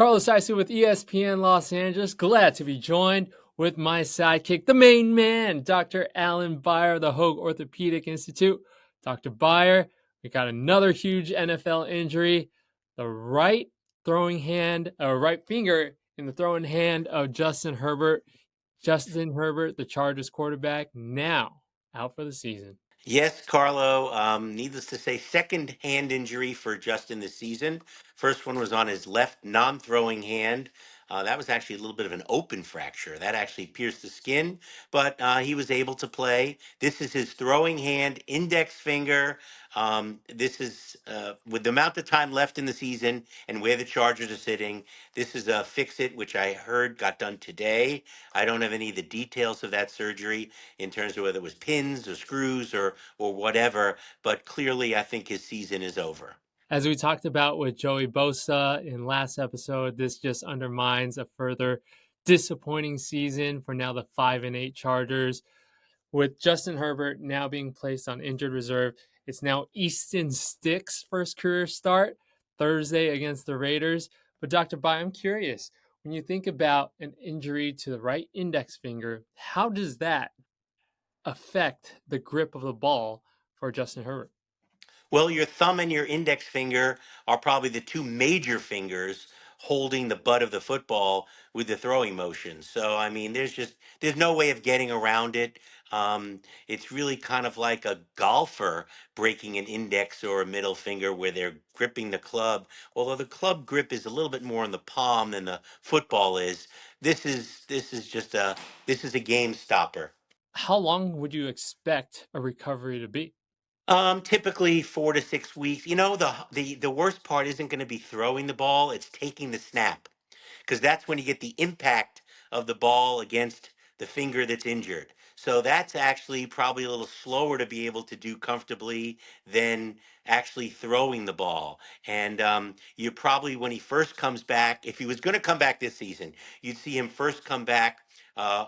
Carlos Isu with ESPN Los Angeles. Glad to be joined with my sidekick, the main man, Dr. Alan Beyer of the Hoag Orthopedic Institute. Dr. Beyer, we got another huge NFL injury. The right finger in the throwing hand of Justin Herbert. Justin Herbert, the Chargers quarterback, now out for the season. Yes, Carlo. Needless to say, second hand injury for Justin this season. First one was on his left non throwing hand. That was actually a little bit of an open fracture. That actually pierced the skin, but he was able to play. This is his throwing hand, index finger. This is with the amount of time left in the season and where the Chargers are sitting. This is a fix it, which I heard got done today. I don't have any of the details of that surgery in terms of whether it was pins or screws or whatever, but clearly I think his season is over. As we talked about with Joey Bosa in last episode, this just undermines a further disappointing season for now the 5-8 Chargers. With Justin Herbert now being placed on injured reserve, it's now Easton Stick's first career start Thursday against the Raiders. But Dr. Bai, I'm curious, when you think about an injury to the right index finger, how does that affect the grip of the ball for Justin Herbert? Well, your thumb and your index finger are probably the two major fingers holding the butt of the football with the throwing motion. So, I mean, there's no way of getting around it. It's really kind of like a golfer breaking an index or a middle finger where they're gripping the club. Although the club grip is a little bit more in the palm than the football is. This is a game stopper. How long would you expect a recovery to be? Typically 4 to 6 weeks. The worst part isn't going to be throwing the ball; it's taking the snap, because that's when you get the impact of the ball against the finger that's injured. So that's actually probably a little slower to be able to do comfortably than actually throwing the ball. And you probably, when he first comes back, if he was going to come back this season, you'd see him first come back.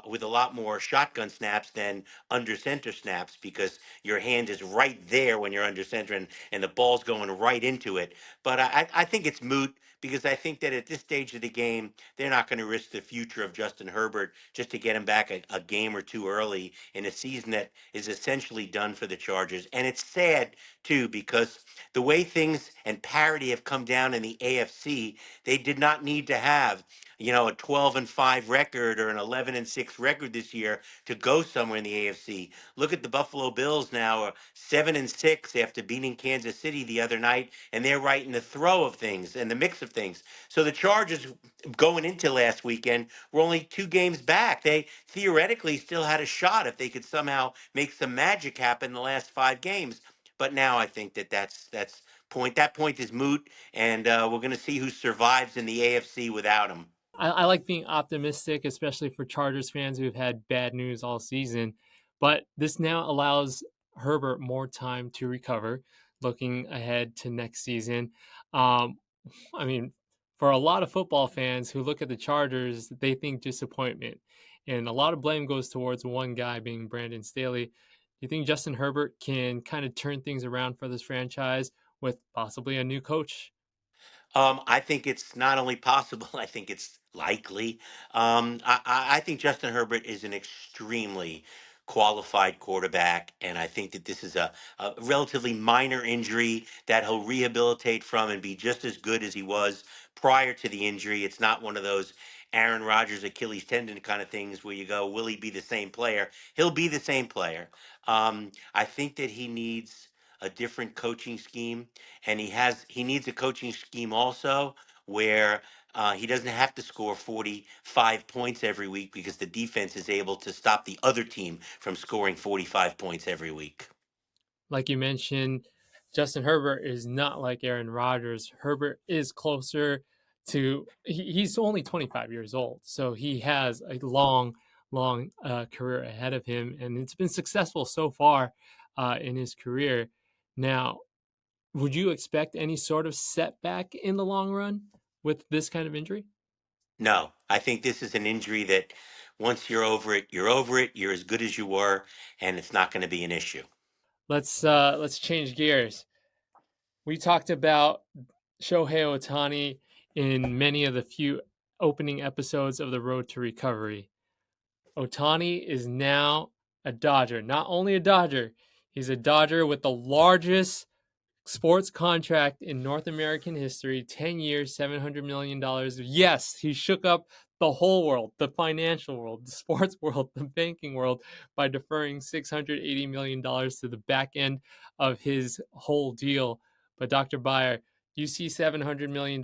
With a lot more shotgun snaps than under center snaps, because your hand is right there when you're under center, and the ball's going right into it. But I think it's moot, because I think that at this stage of the game, they're not going to risk the future of Justin Herbert just to get him back a game or two early in a season that is essentially done for the Chargers. And it's sad, too, because the way things and parity have come down in the AFC, they did not need to have a 12-5 record or an 11-6 record this year to go somewhere in the AFC. Look at the Buffalo Bills now, 7-6 after beating Kansas City the other night, and they're right in the throw of things and the mix of things. So the Chargers, going into last weekend, were only 2 games back. They theoretically still had a shot if they could somehow make some magic happen in the last 5 games. But now I think that point is moot, and we're going to see who survives in the AFC without him. I like being optimistic, especially for Chargers fans who've had bad news all season. But this now allows Herbert more time to recover, looking ahead to next season. Um, I mean, for a lot of football fans who look at the Chargers, they think disappointment. And a lot of blame goes towards one guy, being Brandon Staley. Do you think Justin Herbert can kind of turn things around for this franchise with possibly a new coach? I think it's not only possible, I think it's likely. I think Justin Herbert is an extremely qualified quarterback, and I think that this is a relatively minor injury that he'll rehabilitate from and be just as good as he was prior to the injury. It's not one of those Aaron Rodgers Achilles tendon kind of things where you go, will he be the same player? He'll be the same player. I think that he needs a different coaching scheme, and he needs a coaching scheme also where he doesn't have to score 45 points every week, because the defense is able to stop the other team from scoring 45 points every week. Like you mentioned, Justin Herbert is not like Aaron Rodgers. Herbert is closer to, he's only 25 years old. So he has a long career ahead of him. And it's been successful so far in his career. Now, would you expect any sort of setback in the long run with this kind of injury? No, I think this is an injury that once you're over it, you're over it. You're as good as you were, and it's not going to be an issue. Let's change gears. We talked about Shohei Ohtani in many of the few opening episodes of The Road to Recovery. Otani is now a Dodger. Not only a Dodger, he's a Dodger with the largest sports contract in North American history, 10 years, $700 million. Yes, he shook up the whole world, the financial world, the sports world, the banking world, by deferring $680 million to the back end of his whole deal. But Dr. Beyer, you see $700 million.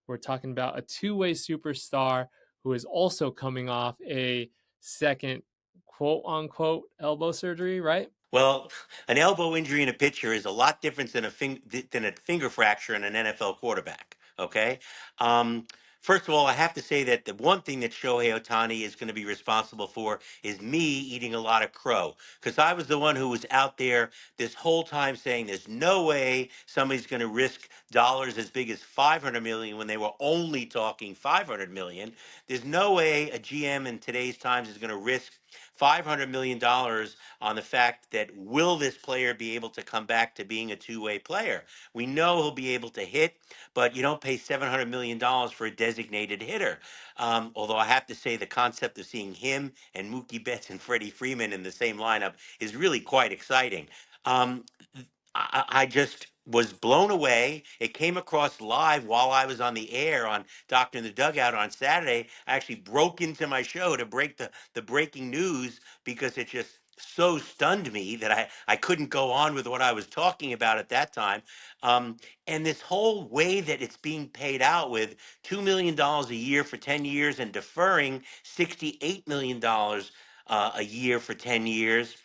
We're talking about a two-way superstar who is also coming off a second quote unquote elbow surgery, right? Well, an elbow injury in a pitcher is a lot different than than a finger fracture in an NFL quarterback. Okay. Um, First of all, I have to say that the one thing that Shohei Ohtani is going to be responsible for is me eating a lot of crow, because I was the one who was out there this whole time saying there's no way somebody's going to risk dollars as big as 500 million when they were only talking 500 million. There's no way a GM in today's times is going to risk $500 million on the fact that will this player be able to come back to being a two-way player? We know he'll be able to hit, but you don't pay $700 million for a designated hitter. Although I have to say the concept of seeing him and Mookie Betts and Freddie Freeman in the same lineup is really quite exciting. Um, I just was blown away. It came across live while I was on the air on Doctor in the Dugout on Saturday. I actually broke into my show to break the breaking news because it just so stunned me that I couldn't go on with what I was talking about at that time. Um, and this whole way that it's being paid out with $2 million a year for 10 years and deferring $68 million a year for 10 years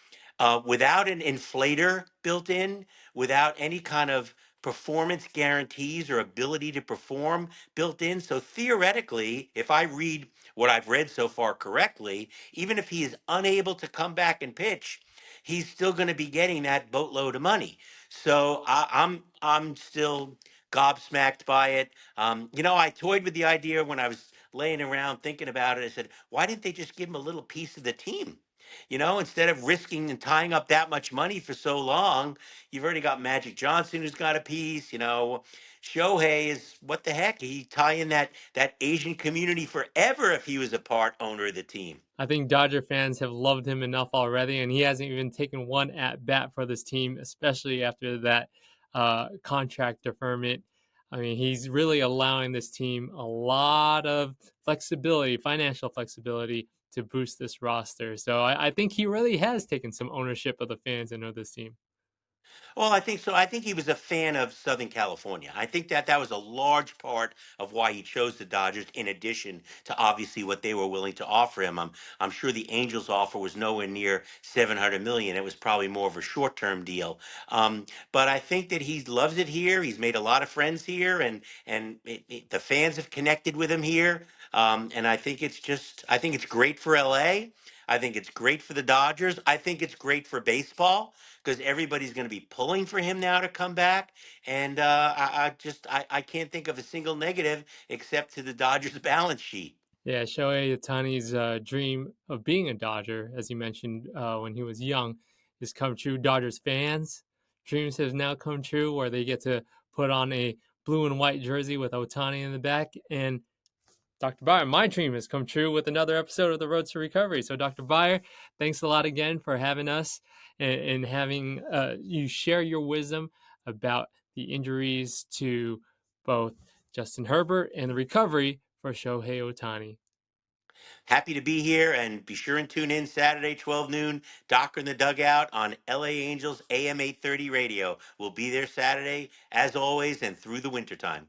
without an inflator built in, without any kind of performance guarantees or ability to perform built in. So theoretically, if I read what I've read so far correctly, even if he is unable to come back and pitch, he's still going to be getting that boatload of money. So I'm still gobsmacked by it. I toyed with the idea when I was laying around thinking about it. I said, why didn't they just give him a little piece of the team? Instead of risking and tying up that much money for so long, you've already got Magic Johnson who's got a piece. Shohei is what the heck? He tie in that Asian community forever if he was a part owner of the team. I think Dodger fans have loved him enough already, and he hasn't even taken one at bat for this team, especially after that contract deferment. I mean, he's really allowing this team a lot of flexibility, financial flexibility, to boost this roster. So I think he really has taken some ownership of the fans and of this team. Well, I think so. I think he was a fan of Southern California. I think that was a large part of why he chose the Dodgers, in addition to obviously what they were willing to offer him. I'm sure the Angels' offer was nowhere near 700 million. It was probably more of a short-term deal. But I think that he loves it here. He's made a lot of friends here, and the fans have connected with him here. And I think it's great for LA. I think it's great for the Dodgers. I think it's great for baseball because everybody's going to be pulling for him now to come back. And I can't think of a single negative except to the Dodgers balance sheet. Yeah, Shohei Ohtani's dream of being a Dodger, as you mentioned when he was young, has come true. Dodgers fans' dreams have now come true, where they get to put on a blue and white jersey with Ohtani in the back. And Dr. Beyer, my dream has come true with another episode of The Road to Recovery. So, Dr. Beyer, thanks a lot again for having us and having you share your wisdom about the injuries to both Justin Herbert and the recovery for Shohei Ohtani. Happy to be here, and be sure and tune in Saturday, 12 noon, Doctor in the Dugout on LA Angels AM 830 radio. We'll be there Saturday, as always, and through the wintertime.